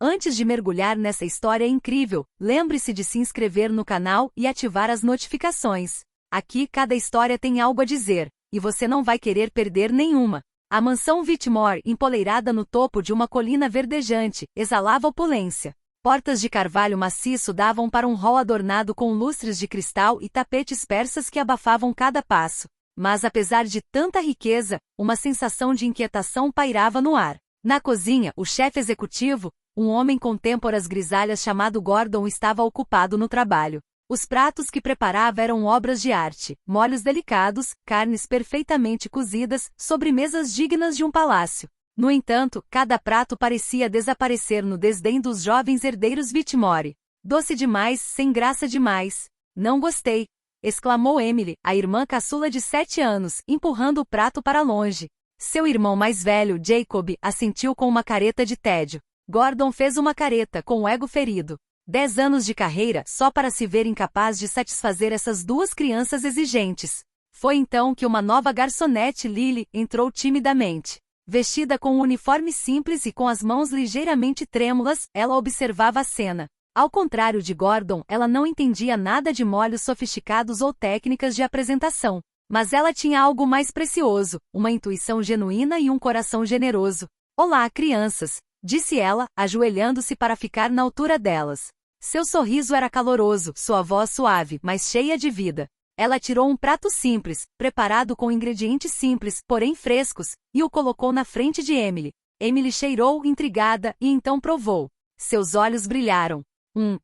Antes de mergulhar nessa história incrível, lembre-se de se inscrever no canal e ativar as notificações. Aqui cada história tem algo a dizer, e você não vai querer perder nenhuma. A mansão Whitmore, empoleirada no topo de uma colina verdejante, exalava opulência. Portas de carvalho maciço davam para um hall adornado com lustres de cristal e tapetes persas que abafavam cada passo. Mas apesar de tanta riqueza, uma sensação de inquietação pairava no ar. Na cozinha, o chefe executivo, um homem com têmporas grisalhas chamado Gordon, estava ocupado no trabalho. Os pratos que preparava eram obras de arte, molhos delicados, carnes perfeitamente cozidas, sobremesas dignas de um palácio. No entanto, cada prato parecia desaparecer no desdém dos jovens herdeiros Whitmore. Doce demais, sem graça demais. Não gostei, exclamou Emily, a irmã caçula de 7 anos, empurrando o prato para longe. Seu irmão mais velho, Jacob, assentiu com uma careta de tédio. Gordon fez uma careta, com o ego ferido. 10 anos de carreira só para se ver incapaz de satisfazer essas duas crianças exigentes. Foi então que uma nova garçonete, Lily, entrou timidamente. Vestida com um uniforme simples e com as mãos ligeiramente trêmulas, ela observava a cena. Ao contrário de Gordon, ela não entendia nada de molhos sofisticados ou técnicas de apresentação. Mas ela tinha algo mais precioso, uma intuição genuína e um coração generoso. Olá, crianças, disse ela, ajoelhando-se para ficar na altura delas. Seu sorriso era caloroso, sua voz suave, mas cheia de vida. Ela tirou um prato simples, preparado com ingredientes simples, porém frescos, e o colocou na frente de Emily. Emily cheirou, intrigada, e então provou. Seus olhos brilharam.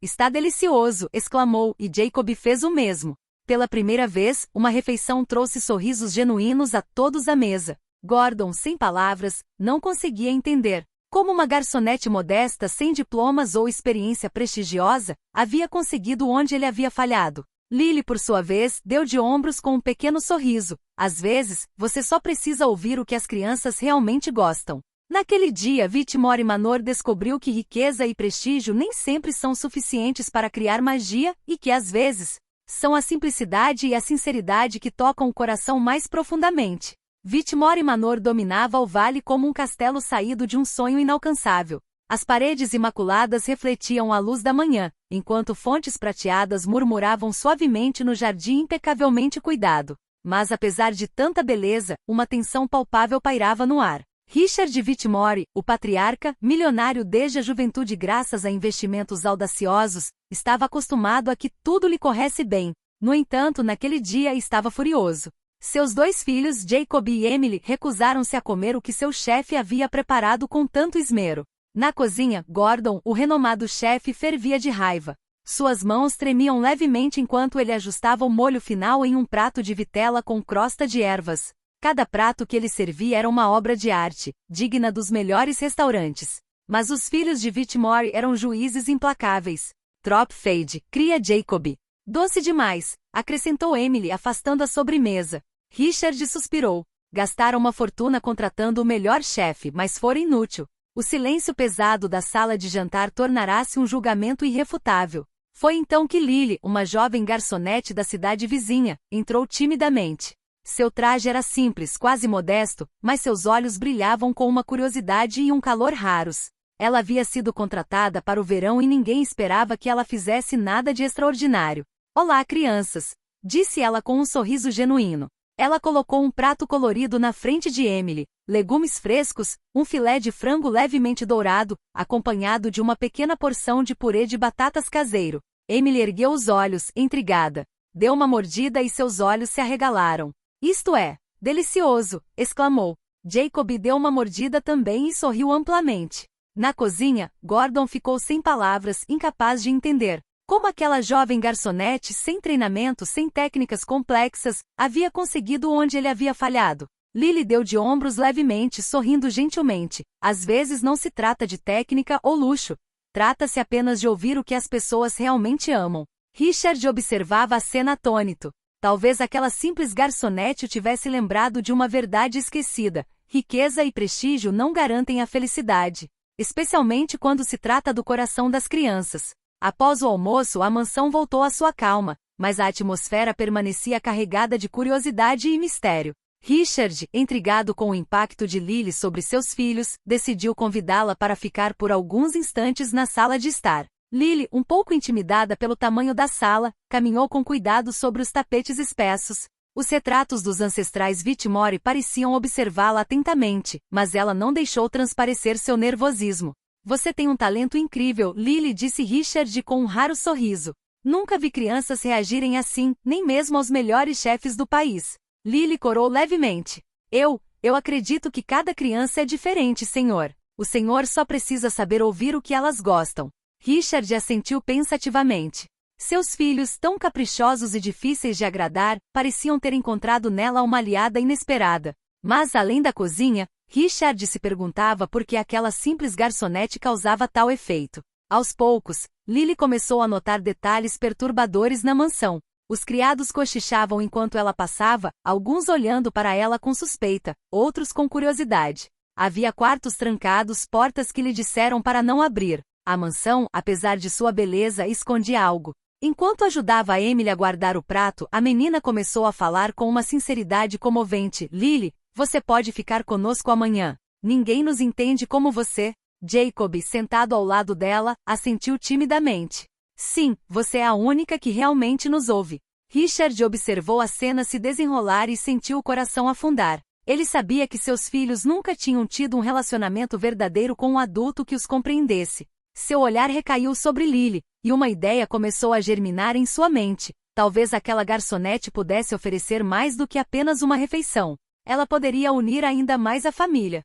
Está delicioso, exclamou, e Jacob fez o mesmo. Pela primeira vez, uma refeição trouxe sorrisos genuínos a todos à mesa. Gordon, sem palavras, não conseguia entender. Como uma garçonete modesta sem diplomas ou experiência prestigiosa, havia conseguido onde ele havia falhado. Lily, por sua vez, deu de ombros com um pequeno sorriso. Às vezes, você só precisa ouvir o que as crianças realmente gostam. Naquele dia, Whitmore Manor descobriu que riqueza e prestígio nem sempre são suficientes para criar magia e que, às vezes, são a simplicidade e a sinceridade que tocam o coração mais profundamente. Whitmore Manor dominava o vale como um castelo saído de um sonho inalcançável. As paredes imaculadas refletiam a luz da manhã, enquanto fontes prateadas murmuravam suavemente no jardim impecavelmente cuidado. Mas apesar de tanta beleza, uma tensão palpável pairava no ar. Richard Whitmore, o patriarca, milionário desde a juventude graças a investimentos audaciosos, estava acostumado a que tudo lhe corresse bem. No entanto, naquele dia estava furioso. Seus 2 filhos, Jacob e Emily, recusaram-se a comer o que seu chefe havia preparado com tanto esmero. Na cozinha, Gordon, o renomado chefe, fervia de raiva. Suas mãos tremiam levemente enquanto ele ajustava o molho final em um prato de vitela com crosta de ervas. Cada prato que ele servia era uma obra de arte, digna dos melhores restaurantes. Mas os filhos de Whitmore eram juízes implacáveis. Trop fade, cria Jacob. Doce demais, acrescentou Emily, afastando a sobremesa. Richard suspirou. Gastaram uma fortuna contratando o melhor chefe, mas fora inútil. O silêncio pesado da sala de jantar tornará-se um julgamento irrefutável. Foi então que Lily, uma jovem garçonete da cidade vizinha, entrou timidamente. Seu traje era simples, quase modesto, mas seus olhos brilhavam com uma curiosidade e um calor raros. Ela havia sido contratada para o verão e ninguém esperava que ela fizesse nada de extraordinário. Olá, crianças, disse ela com um sorriso genuíno. Ela colocou um prato colorido na frente de Emily, legumes frescos, um filé de frango levemente dourado, acompanhado de uma pequena porção de purê de batatas caseiro. Emily ergueu os olhos, intrigada. Deu uma mordida e seus olhos se arregalaram. Isto é delicioso, exclamou. Jacob deu uma mordida também e sorriu amplamente. Na cozinha, Gordon ficou sem palavras, incapaz de entender. Como aquela jovem garçonete, sem treinamento, sem técnicas complexas, havia conseguido onde ele havia falhado. Lily deu de ombros levemente, sorrindo gentilmente. Às vezes não se trata de técnica ou luxo. Trata-se apenas de ouvir o que as pessoas realmente amam. Richard observava a cena atônito. Talvez aquela simples garçonete o tivesse lembrado de uma verdade esquecida. Riqueza e prestígio não garantem a felicidade. Especialmente quando se trata do coração das crianças. Após o almoço, a mansão voltou à sua calma, mas a atmosfera permanecia carregada de curiosidade e mistério. Richard, intrigado com o impacto de Lily sobre seus filhos, decidiu convidá-la para ficar por alguns instantes na sala de estar. Lily, um pouco intimidada pelo tamanho da sala, caminhou com cuidado sobre os tapetes espessos. Os retratos dos ancestrais Whitmore pareciam observá-la atentamente, mas ela não deixou transparecer seu nervosismo. Você tem um talento incrível, Lily, disse Richard com um raro sorriso. Nunca vi crianças reagirem assim, nem mesmo aos melhores chefes do país. Lily corou levemente. Eu acredito que cada criança é diferente, senhor. O senhor só precisa saber ouvir o que elas gostam. Richard assentiu pensativamente. Seus filhos, tão caprichosos e difíceis de agradar, pareciam ter encontrado nela uma aliada inesperada. Mas, além da cozinha, Richard se perguntava por que aquela simples garçonete causava tal efeito. Aos poucos, Lily começou a notar detalhes perturbadores na mansão. Os criados cochichavam enquanto ela passava, alguns olhando para ela com suspeita, outros com curiosidade. Havia quartos trancados, portas que lhe disseram para não abrir. A mansão, apesar de sua beleza, escondia algo. Enquanto ajudava Emily a guardar o prato, a menina começou a falar com uma sinceridade comovente. Lily, você pode ficar conosco amanhã. Ninguém nos entende como você. Jacob, sentado ao lado dela, assentiu timidamente. Sim, você é a única que realmente nos ouve. Richard observou a cena se desenrolar e sentiu o coração afundar. Ele sabia que seus filhos nunca tinham tido um relacionamento verdadeiro com um adulto que os compreendesse. Seu olhar recaiu sobre Lily, e uma ideia começou a germinar em sua mente. Talvez aquela garçonete pudesse oferecer mais do que apenas uma refeição. Ela poderia unir ainda mais a família.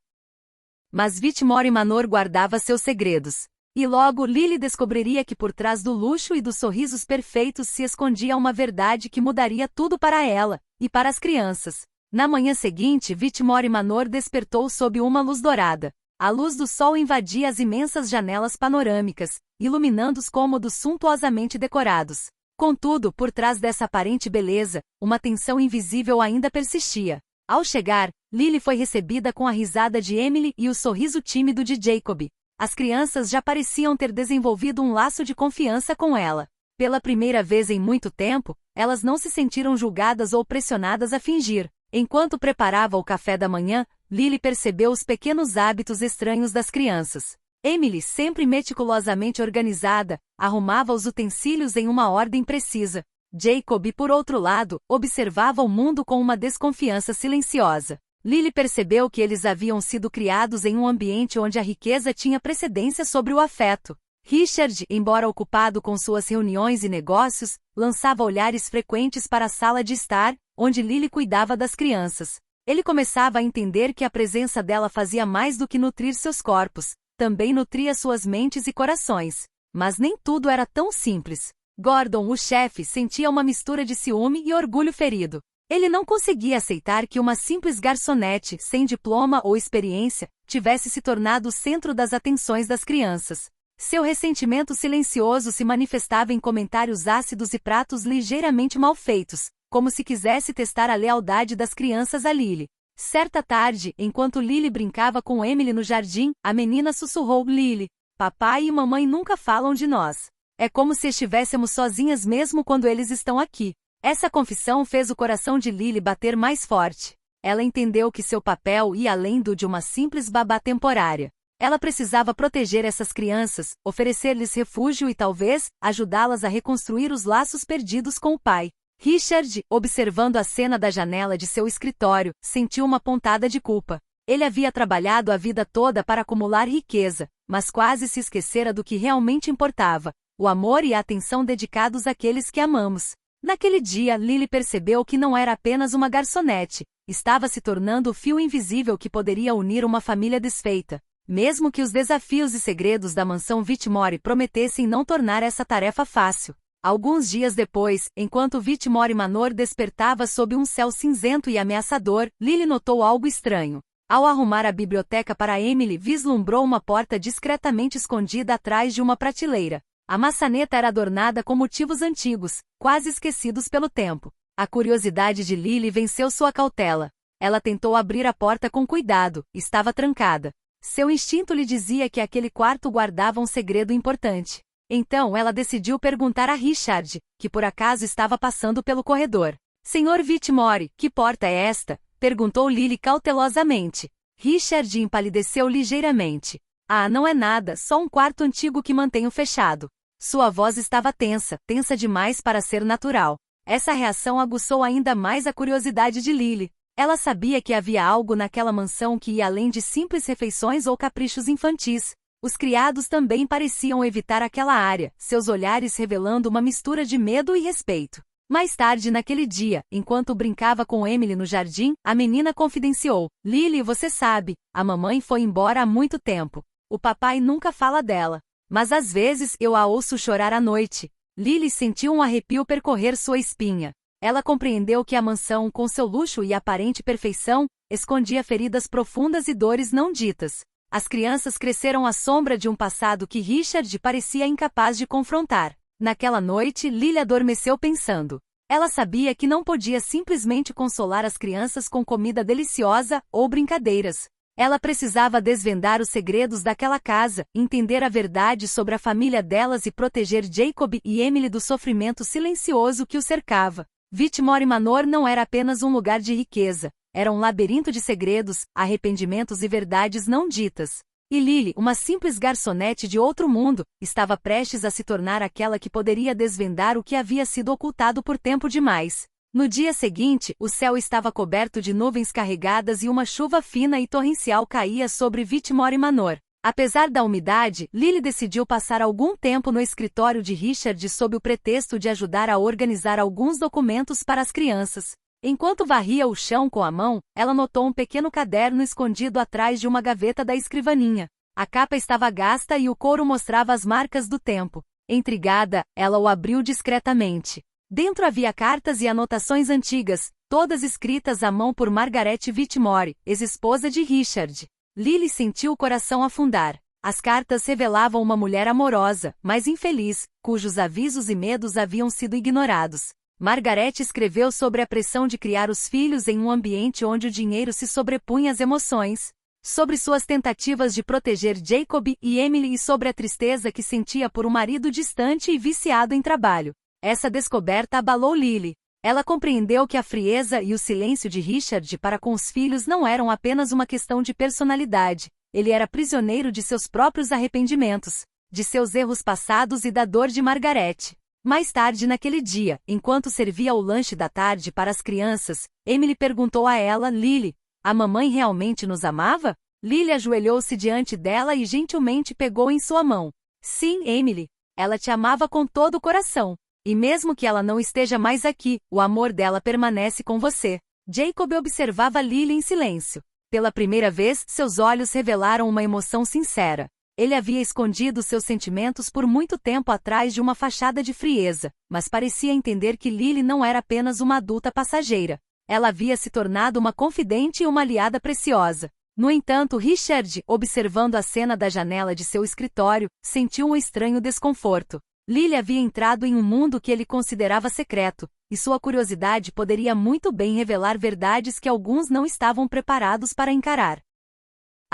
Mas Whitmore Manor guardava seus segredos. E logo Lily descobriria que por trás do luxo e dos sorrisos perfeitos se escondia uma verdade que mudaria tudo para ela, e para as crianças. Na manhã seguinte, Whitmore Manor despertou sob uma luz dourada. A luz do sol invadia as imensas janelas panorâmicas, iluminando os cômodos suntuosamente decorados. Contudo, por trás dessa aparente beleza, uma tensão invisível ainda persistia. Ao chegar, Lily foi recebida com a risada de Emily e o sorriso tímido de Jacob. As crianças já pareciam ter desenvolvido um laço de confiança com ela. Pela primeira vez em muito tempo, elas não se sentiram julgadas ou pressionadas a fingir. Enquanto preparava o café da manhã, Lily percebeu os pequenos hábitos estranhos das crianças. Emily, sempre meticulosamente organizada, arrumava os utensílios em uma ordem precisa. Jacob, por outro lado, observava o mundo com uma desconfiança silenciosa. Lily percebeu que eles haviam sido criados em um ambiente onde a riqueza tinha precedência sobre o afeto. Richard, embora ocupado com suas reuniões e negócios, lançava olhares frequentes para a sala de estar, onde Lily cuidava das crianças. Ele começava a entender que a presença dela fazia mais do que nutrir seus corpos, também nutria suas mentes e corações. Mas nem tudo era tão simples. Gordon, o chefe, sentia uma mistura de ciúme e orgulho ferido. Ele não conseguia aceitar que uma simples garçonete, sem diploma ou experiência, tivesse se tornado o centro das atenções das crianças. Seu ressentimento silencioso se manifestava em comentários ácidos e pratos ligeiramente mal feitos, como se quisesse testar a lealdade das crianças a Lily. Certa tarde, enquanto Lily brincava com Emily no jardim, a menina sussurrou: Lily, papai e mamãe nunca falam de nós. É como se estivéssemos sozinhas mesmo quando eles estão aqui. Essa confissão fez o coração de Lily bater mais forte. Ela entendeu que seu papel ia além do de uma simples babá temporária. Ela precisava proteger essas crianças, oferecer-lhes refúgio e talvez, ajudá-las a reconstruir os laços perdidos com o pai. Richard, observando a cena da janela de seu escritório, sentiu uma pontada de culpa. Ele havia trabalhado a vida toda para acumular riqueza, mas quase se esquecera do que realmente importava: o amor e a atenção dedicados àqueles que amamos. Naquele dia, Lily percebeu que não era apenas uma garçonete, estava se tornando o fio invisível que poderia unir uma família desfeita. Mesmo que os desafios e segredos da mansão Whitmore prometessem não tornar essa tarefa fácil. Alguns dias depois, enquanto Whitmore Manor despertava sob um céu cinzento e ameaçador, Lily notou algo estranho. Ao arrumar a biblioteca para Emily, vislumbrou uma porta discretamente escondida atrás de uma prateleira. A maçaneta era adornada com motivos antigos, quase esquecidos pelo tempo. A curiosidade de Lily venceu sua cautela. Ela tentou abrir a porta com cuidado, estava trancada. Seu instinto lhe dizia que aquele quarto guardava um segredo importante. Então ela decidiu perguntar a Richard, que por acaso estava passando pelo corredor. Senhor Whitmore, que porta é esta? Perguntou Lily cautelosamente. Richard empalideceu ligeiramente. Ah, não é nada, só um quarto antigo que mantenho fechado. Sua voz estava tensa, tensa demais para ser natural. Essa reação aguçou ainda mais a curiosidade de Lily. Ela sabia que havia algo naquela mansão que ia além de simples refeições ou caprichos infantis. Os criados também pareciam evitar aquela área, seus olhares revelando uma mistura de medo e respeito. Mais tarde naquele dia, enquanto brincava com Emily no jardim, a menina confidenciou. Lily, você sabe, a mamãe foi embora há muito tempo. O papai nunca fala dela. Mas às vezes eu a ouço chorar à noite. Lily sentiu um arrepio percorrer sua espinha. Ela compreendeu que a mansão, com seu luxo e aparente perfeição, escondia feridas profundas e dores não ditas. As crianças cresceram à sombra de um passado que Richard parecia incapaz de confrontar. Naquela noite, Lily adormeceu pensando. Ela sabia que não podia simplesmente consolar as crianças com comida deliciosa ou brincadeiras. Ela precisava desvendar os segredos daquela casa, entender a verdade sobre a família delas e proteger Jacob e Emily do sofrimento silencioso que o cercava. Whitmore Manor não era apenas um lugar de riqueza, era um labirinto de segredos, arrependimentos e verdades não ditas. E Lily, uma simples garçonete de outro mundo, estava prestes a se tornar aquela que poderia desvendar o que havia sido ocultado por tempo demais. No dia seguinte, o céu estava coberto de nuvens carregadas e uma chuva fina e torrencial caía sobre Whitmore Manor. Apesar da umidade, Lily decidiu passar algum tempo no escritório de Richard sob o pretexto de ajudar a organizar alguns documentos para as crianças. Enquanto varria o chão com a mão, ela notou um pequeno caderno escondido atrás de uma gaveta da escrivaninha. A capa estava gasta e o couro mostrava as marcas do tempo. Intrigada, ela o abriu discretamente. Dentro havia cartas e anotações antigas, todas escritas à mão por Margaret Whitmore, ex-esposa de Richard. Lily sentiu o coração afundar. As cartas revelavam uma mulher amorosa, mas infeliz, cujos avisos e medos haviam sido ignorados. Margaret escreveu sobre a pressão de criar os filhos em um ambiente onde o dinheiro se sobrepunha às emoções, sobre suas tentativas de proteger Jacob e Emily e sobre a tristeza que sentia por um marido distante e viciado em trabalho. Essa descoberta abalou Lily. Ela compreendeu que a frieza e o silêncio de Richard para com os filhos não eram apenas uma questão de personalidade. Ele era prisioneiro de seus próprios arrependimentos, de seus erros passados e da dor de Margaret. Mais tarde naquele dia, enquanto servia o lanche da tarde para as crianças, Emily perguntou a ela, Lily, a mamãe realmente nos amava? Lily ajoelhou-se diante dela e gentilmente pegou em sua mão. Sim, Emily. Ela te amava com todo o coração. E mesmo que ela não esteja mais aqui, o amor dela permanece com você. Jacob observava Lily em silêncio. Pela primeira vez, seus olhos revelaram uma emoção sincera. Ele havia escondido seus sentimentos por muito tempo atrás de uma fachada de frieza, mas parecia entender que Lily não era apenas uma adulta passageira. Ela havia se tornado uma confidente e uma aliada preciosa. No entanto, Richard, observando a cena da janela de seu escritório, sentiu um estranho desconforto. Lily havia entrado em um mundo que ele considerava secreto, e sua curiosidade poderia muito bem revelar verdades que alguns não estavam preparados para encarar.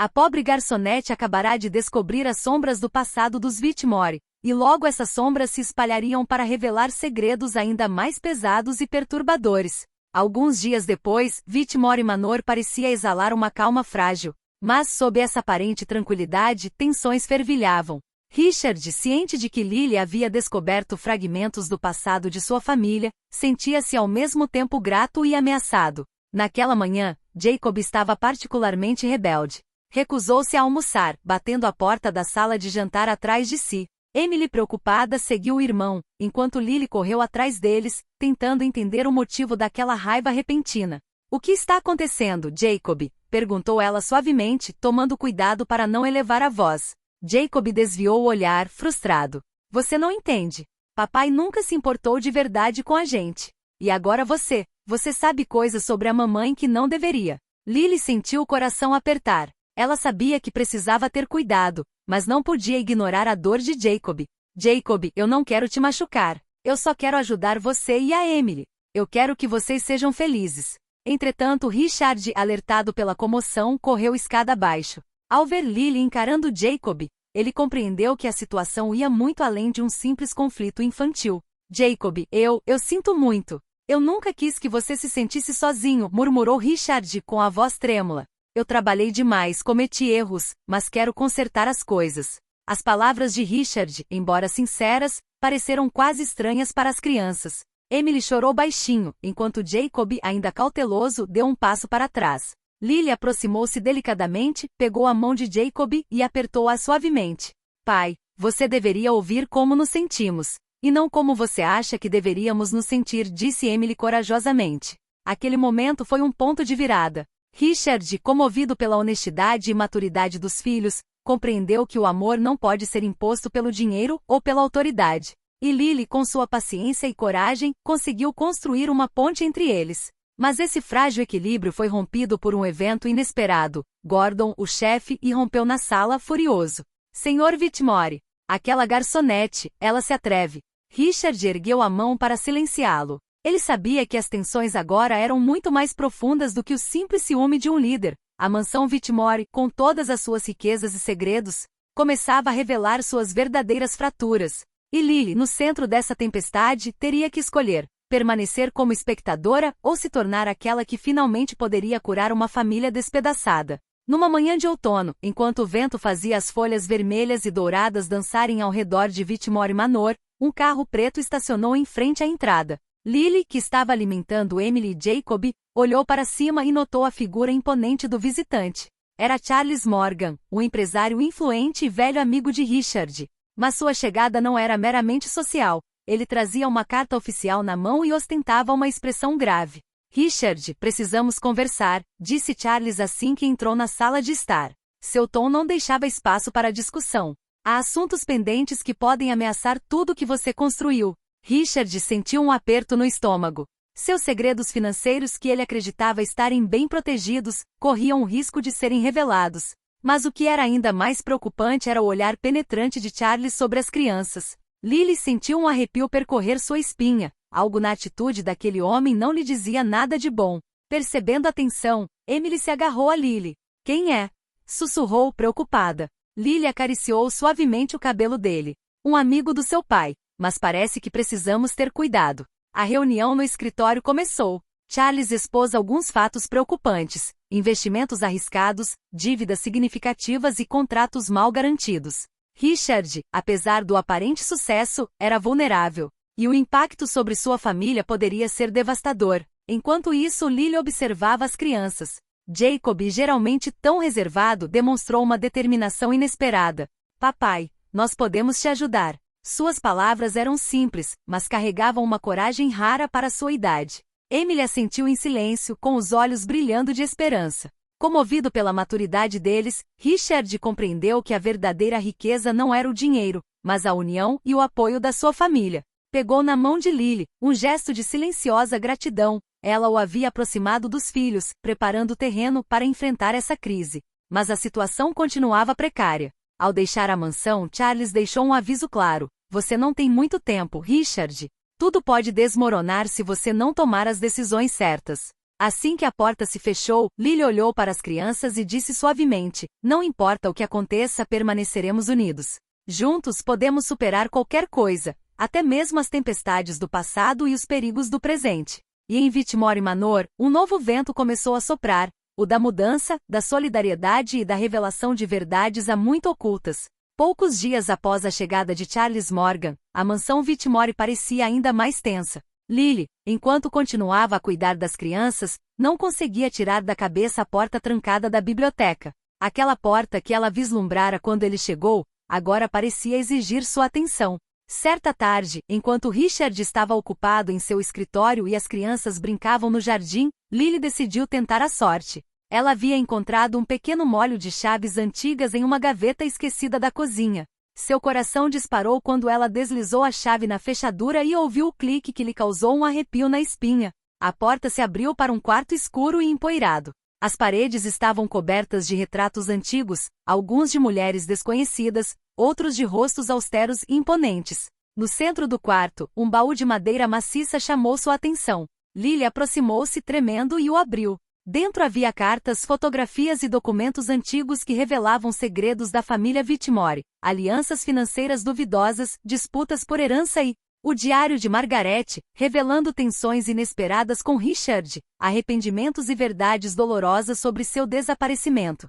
A pobre garçonete acabará de descobrir as sombras do passado dos Whitmore, e logo essas sombras se espalhariam para revelar segredos ainda mais pesados e perturbadores. Alguns dias depois, Whitmore Manor parecia exalar uma calma frágil, mas sob essa aparente tranquilidade, tensões fervilhavam. Richard, ciente de que Lily havia descoberto fragmentos do passado de sua família, sentia-se ao mesmo tempo grato e ameaçado. Naquela manhã, Jacob estava particularmente rebelde. Recusou-se a almoçar, batendo a porta da sala de jantar atrás de si. Emily, preocupada, seguiu o irmão, enquanto Lily correu atrás deles, tentando entender o motivo daquela raiva repentina. O que está acontecendo, Jacob? Perguntou ela suavemente, tomando cuidado para não elevar a voz. Jacob desviou o olhar, frustrado. Você não entende. Papai nunca se importou de verdade com a gente. E agora você sabe coisas sobre a mamãe que não deveria. Lily sentiu o coração apertar. Ela sabia que precisava ter cuidado, mas não podia ignorar a dor de Jacob. Jacob, eu não quero te machucar. Eu só quero ajudar você e a Emily. Eu quero que vocês sejam felizes. Entretanto, Richard, alertado pela comoção, correu escada abaixo. Ao ver Lily encarando Jacob, ele compreendeu que a situação ia muito além de um simples conflito infantil. Jacob, eu sinto muito. Eu nunca quis que você se sentisse sozinho, murmurou Richard com a voz trêmula. Eu trabalhei demais, cometi erros, mas quero consertar as coisas. As palavras de Richard, embora sinceras, pareceram quase estranhas para as crianças. Emily chorou baixinho, enquanto Jacob, ainda cauteloso, deu um passo para trás. Lily aproximou-se delicadamente, pegou a mão de Jacob e apertou-a suavemente. Pai, você deveria ouvir como nos sentimos. E não como você acha que deveríamos nos sentir, disse Emily corajosamente. Aquele momento foi um ponto de virada. Richard, comovido pela honestidade e maturidade dos filhos, compreendeu que o amor não pode ser imposto pelo dinheiro ou pela autoridade. E Lily, com sua paciência e coragem, conseguiu construir uma ponte entre eles. Mas esse frágil equilíbrio foi rompido por um evento inesperado. Gordon, o chefe, irrompeu na sala, furioso. Senhor Whitmore, aquela garçonete, ela se atreve. Richard ergueu a mão para silenciá-lo. Ele sabia que as tensões agora eram muito mais profundas do que o simples ciúme de um líder. A mansão Whitmore, com todas as suas riquezas e segredos, começava a revelar suas verdadeiras fraturas. E Lily, no centro dessa tempestade, teria que escolher: permanecer como espectadora ou se tornar aquela que finalmente poderia curar uma família despedaçada. Numa manhã de outono, enquanto o vento fazia as folhas vermelhas e douradas dançarem ao redor de Whitmore Manor, um carro preto estacionou em frente à entrada. Lily, que estava alimentando Emily e Jacob, olhou para cima e notou a figura imponente do visitante. Era Charles Morgan, um empresário influente e velho amigo de Richard. Mas sua chegada não era meramente social. Ele trazia uma carta oficial na mão e ostentava uma expressão grave. Richard, precisamos conversar, disse Charles assim que entrou na sala de estar. Seu tom não deixava espaço para discussão. Há assuntos pendentes que podem ameaçar tudo que você construiu. Richard sentiu um aperto no estômago. Seus segredos financeiros, que ele acreditava estarem bem protegidos, corriam o risco de serem revelados. Mas o que era ainda mais preocupante era o olhar penetrante de Charles sobre as crianças. Lily sentiu um arrepio percorrer sua espinha. Algo na atitude daquele homem não lhe dizia nada de bom. Percebendo a tensão, Emily se agarrou a Lily. Quem é? Sussurrou, preocupada. Lily acariciou suavemente o cabelo dele. Um amigo do seu pai, mas parece que precisamos ter cuidado. A reunião no escritório começou. Charles expôs alguns fatos preocupantes: investimentos arriscados, dívidas significativas e contratos mal garantidos. Richard, apesar do aparente sucesso, era vulnerável, e o impacto sobre sua família poderia ser devastador. Enquanto isso, Lily observava as crianças. Jacob, geralmente tão reservado, demonstrou uma determinação inesperada. Papai, nós podemos te ajudar. Suas palavras eram simples, mas carregavam uma coragem rara para sua idade. Emily assentiu em silêncio, com os olhos brilhando de esperança. Comovido pela maturidade deles, Richard compreendeu que a verdadeira riqueza não era o dinheiro, mas a união e o apoio da sua família. Pegou na mão de Lily, um gesto de silenciosa gratidão. Ela o havia aproximado dos filhos, preparando o terreno para enfrentar essa crise. Mas a situação continuava precária. Ao deixar a mansão, Charles deixou um aviso claro: você não tem muito tempo, Richard. Tudo pode desmoronar se você não tomar as decisões certas. Assim que a porta se fechou, Lily olhou para as crianças e disse suavemente: não importa o que aconteça, permaneceremos unidos. Juntos podemos superar qualquer coisa, até mesmo as tempestades do passado e os perigos do presente. E em Whitmore Manor, um novo vento começou a soprar, o da mudança, da solidariedade e da revelação de verdades há muito ocultas. Poucos dias após a chegada de Charles Morgan, a mansão Whitmore parecia ainda mais tensa. Lily, enquanto continuava a cuidar das crianças, não conseguia tirar da cabeça a porta trancada da biblioteca. Aquela porta que ela vislumbrara quando ele chegou, agora parecia exigir sua atenção. Certa tarde, enquanto Richard estava ocupado em seu escritório e as crianças brincavam no jardim, Lily decidiu tentar a sorte. Ela havia encontrado um pequeno molho de chaves antigas em uma gaveta esquecida da cozinha. Seu coração disparou quando ela deslizou a chave na fechadura e ouviu o clique que lhe causou um arrepio na espinha. A porta se abriu para um quarto escuro e empoeirado. As paredes estavam cobertas de retratos antigos, alguns de mulheres desconhecidas, outros de rostos austeros e imponentes. No centro do quarto, um baú de madeira maciça chamou sua atenção. Lily aproximou-se tremendo e o abriu. Dentro havia cartas, fotografias e documentos antigos que revelavam segredos da família Whitmore, alianças financeiras duvidosas, disputas por herança e O diário de Margaret, revelando tensões inesperadas com Richard, arrependimentos e verdades dolorosas sobre seu desaparecimento.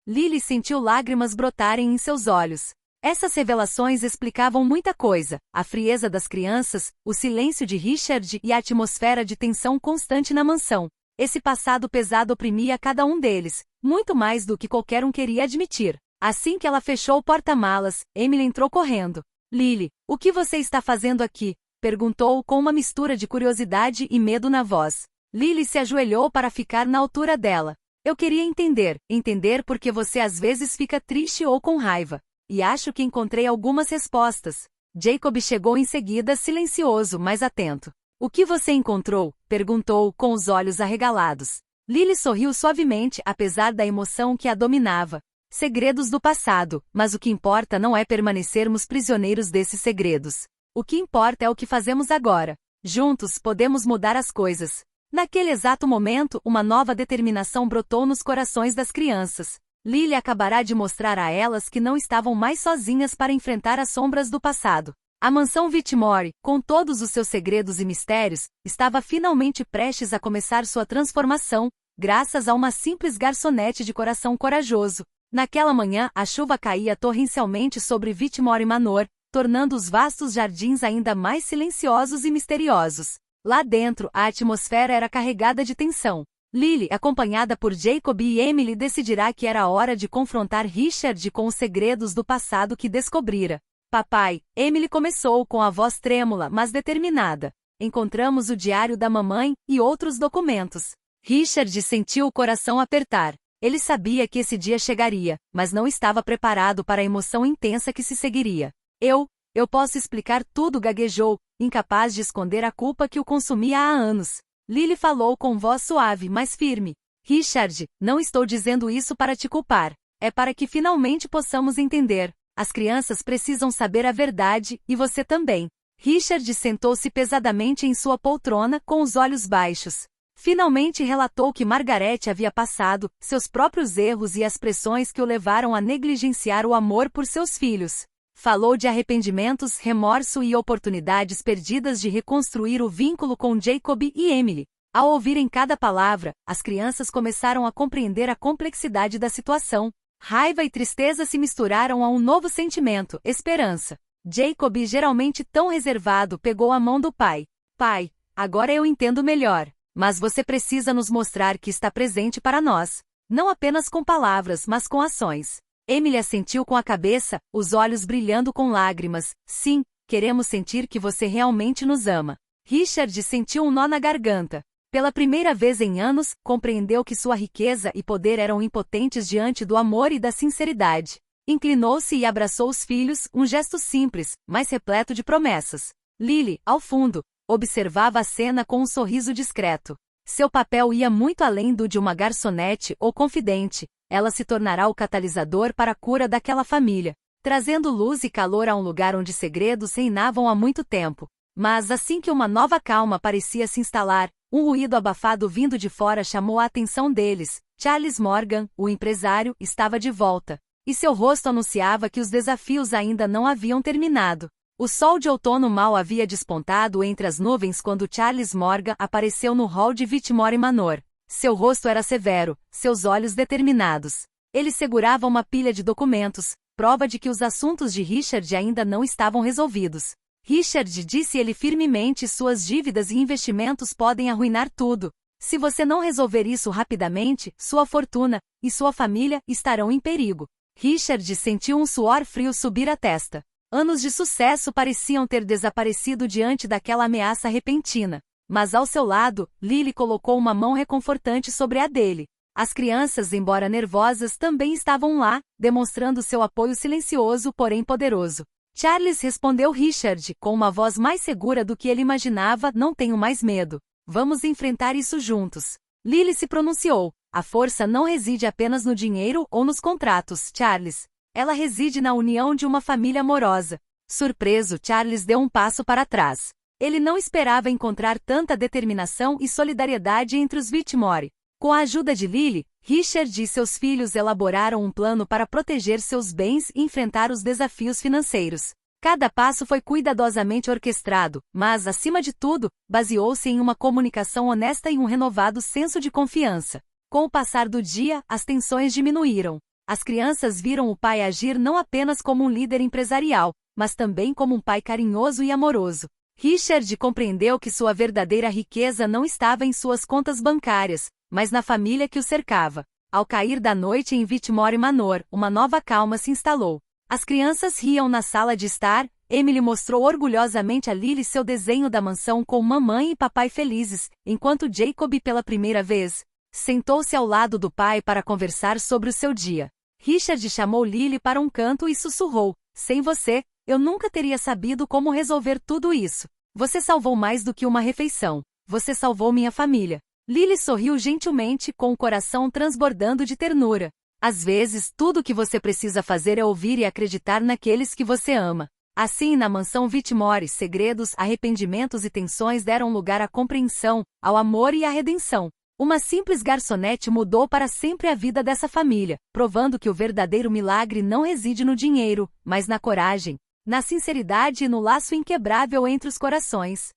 Lily sentiu lágrimas brotarem em seus olhos. Essas revelações explicavam muita coisa: a frieza das crianças, o silêncio de Richard e a atmosfera de tensão constante na mansão. Esse passado pesado oprimia cada um deles, muito mais do que qualquer um queria admitir. Assim que ela fechou o porta-malas, Emily entrou correndo. Lily, o que você está fazendo aqui? Perguntou com uma mistura de curiosidade e medo na voz. Lily se ajoelhou para ficar na altura dela. Eu queria entender por que você às vezes fica triste ou com raiva. E acho que encontrei algumas respostas. Jacob chegou em seguida, silencioso, mas atento. O que você encontrou? Perguntou, com os olhos arregalados. Lily sorriu suavemente, apesar da emoção que a dominava. Segredos do passado, mas o que importa não é permanecermos prisioneiros desses segredos. O que importa é o que fazemos agora. Juntos podemos mudar as coisas. Naquele exato momento, uma nova determinação brotou nos corações das crianças. Lily acabará de mostrar a elas que não estavam mais sozinhas para enfrentar as sombras do passado. A mansão Whitmore, com todos os seus segredos e mistérios, estava finalmente prestes a começar sua transformação, graças a uma simples garçonete de coração corajoso. Naquela manhã, a chuva caía torrencialmente sobre Whitmore Manor, tornando os vastos jardins ainda mais silenciosos e misteriosos. Lá dentro, a atmosfera era carregada de tensão. Lily, acompanhada por Jacob e Emily, decidirá que era hora de confrontar Richard com os segredos do passado que descobrira. Papai, Emily começou com a voz trêmula, mas determinada. Encontramos o diário da mamãe e outros documentos. Richard sentiu o coração apertar. Ele sabia que esse dia chegaria, mas não estava preparado para a emoção intensa que se seguiria. Eu posso explicar tudo, gaguejou, incapaz de esconder a culpa que o consumia há anos. Lily falou com voz suave, mas firme. Richard, não estou dizendo isso para te culpar. É para que finalmente possamos entender. As crianças precisam saber a verdade, e você também. Richard sentou-se pesadamente em sua poltrona, com os olhos baixos. Finalmente relatou que Margaret havia passado, seus próprios erros e as pressões que o levaram a negligenciar o amor por seus filhos. Falou de arrependimentos, remorso e oportunidades perdidas de reconstruir o vínculo com Jacob e Emily. Ao ouvirem cada palavra, as crianças começaram a compreender a complexidade da situação. Raiva e tristeza se misturaram a um novo sentimento, esperança. Jacob, geralmente tão reservado, pegou a mão do pai. Pai, agora eu entendo melhor. Mas você precisa nos mostrar que está presente para nós. Não apenas com palavras, mas com ações. Emily assentiu com a cabeça, os olhos brilhando com lágrimas. Sim, queremos sentir que você realmente nos ama. Richard sentiu um nó na garganta. Pela primeira vez em anos, compreendeu que sua riqueza e poder eram impotentes diante do amor e da sinceridade. Inclinou-se e abraçou os filhos, um gesto simples, mas repleto de promessas. Lily, ao fundo, observava a cena com um sorriso discreto. Seu papel ia muito além do de uma garçonete ou confidente. Ela se tornará o catalisador para a cura daquela família, trazendo luz e calor a um lugar onde segredos reinavam há muito tempo. Mas assim que uma nova calma parecia se instalar, um ruído abafado vindo de fora chamou a atenção deles. Charles Morgan, o empresário, estava de volta, e seu rosto anunciava que os desafios ainda não haviam terminado. O sol de outono mal havia despontado entre as nuvens quando Charles Morgan apareceu no hall de Whitmore Manor. Seu rosto era severo, seus olhos determinados. Ele segurava uma pilha de documentos, prova de que os assuntos de Richard ainda não estavam resolvidos. Richard, disse ele firmemente, suas dívidas e investimentos podem arruinar tudo. Se você não resolver isso rapidamente, sua fortuna e sua família estarão em perigo. Richard sentiu um suor frio subir a testa. Anos de sucesso pareciam ter desaparecido diante daquela ameaça repentina. Mas ao seu lado, Lily colocou uma mão reconfortante sobre a dele. As crianças, embora nervosas, também estavam lá, demonstrando seu apoio silencioso, porém poderoso. Charles, respondeu Richard, com uma voz mais segura do que ele imaginava, não tenho mais medo. Vamos enfrentar isso juntos. Lily se pronunciou. A força não reside apenas no dinheiro ou nos contratos, Charles. Ela reside na união de uma família amorosa. Surpreso, Charles deu um passo para trás. Ele não esperava encontrar tanta determinação e solidariedade entre os Whitmore. Com a ajuda de Lily, Richard e seus filhos elaboraram um plano para proteger seus bens e enfrentar os desafios financeiros. Cada passo foi cuidadosamente orquestrado, mas, acima de tudo, baseou-se em uma comunicação honesta e um renovado senso de confiança. Com o passar do dia, as tensões diminuíram. As crianças viram o pai agir não apenas como um líder empresarial, mas também como um pai carinhoso e amoroso. Richard compreendeu que sua verdadeira riqueza não estava em suas contas bancárias, mas na família que o cercava. Ao cair da noite em Whitmore Manor, uma nova calma se instalou. As crianças riam na sala de estar. Emily mostrou orgulhosamente a Lily seu desenho da mansão com mamãe e papai felizes, enquanto Jacob, pela primeira vez, sentou-se ao lado do pai para conversar sobre o seu dia. Richard chamou Lily para um canto e sussurrou: "Sem você, eu nunca teria sabido como resolver tudo isso. Você salvou mais do que uma refeição. Você salvou minha família." Lily sorriu gentilmente, com o coração transbordando de ternura. Às vezes, tudo o que você precisa fazer é ouvir e acreditar naqueles que você ama. Assim, na mansão Whitmore, segredos, arrependimentos e tensões deram lugar à compreensão, ao amor e à redenção. Uma simples garçonete mudou para sempre a vida dessa família, provando que o verdadeiro milagre não reside no dinheiro, mas na coragem, na sinceridade e no laço inquebrável entre os corações.